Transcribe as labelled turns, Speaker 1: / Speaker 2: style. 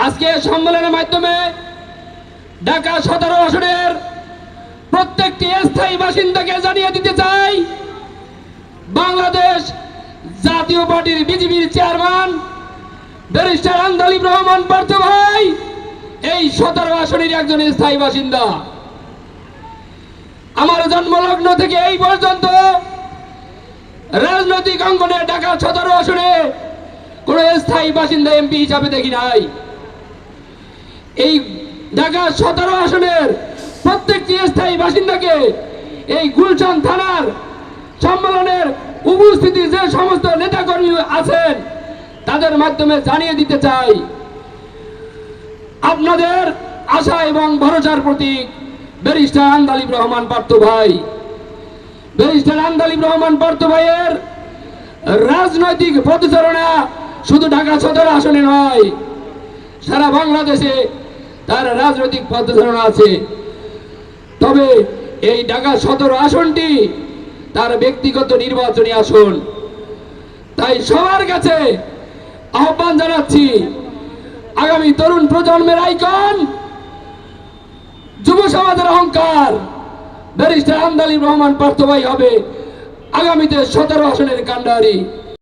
Speaker 1: আজকে সম্মেলনের মাধ্যমে ঢাকা 17 আসনের প্রত্যেকটি স্থায়ী বাসিন্দাকে জানিয়ে দিতে চাই, বাংলাদেশ জাতীয় পার্টির বিজেপির চেয়ারম্যান ব্যারিস্টার আন্দালিব রহমান পার্থ ভাই এই 17 আসনের একজন স্থায়ী বাসিন্দা। আমার জন্মলগ্ন থেকে এই পর্যন্ত রাজনৈতিক অঙ্গনে ঢাকা 17 আসনে কোন স্থায়ী বাসিন্দা এমপি হিসাবে দেখি নাই। এই ঢাকা 17 আসনের প্রত্যেকটি স্থায়ী বাসিন্দাকে এই গুলশান থানার সম্মেলনের উপস্থিতি যে সমস্ত নেতাকর্মী আছেন তাদের মাধ্যমে জানিয়ে দিতে চাই, আপনাদের আশা এবং ভরসার প্রতীক ব্যারিস্টার আন্দালিব রহমান পার্থ ভাই। ব্যারিস্টার আন্দালিব রহমান পার্থ ভাইয়ের রাজনৈতিক পদচারণা শুধু ঢাকা 17 আসনে নয়, সারা বাংলাদেশে তার রাজনৈতিক পদচারণা আছে। তবে এই ঢাকা 17 আসনটি তার ব্যক্তিগত নির্বাচনী আসন। তাই সবার কাছে আহ্বান জানাচ্ছি, আগামী তরুণ প্রজন্মের আইকন, যুব সমাজের অহংকার ব্যারিস্টার আন্দালিব রহমান পার্থ ভাই হবে আগামীতে 17 আসনের কান্ডারি।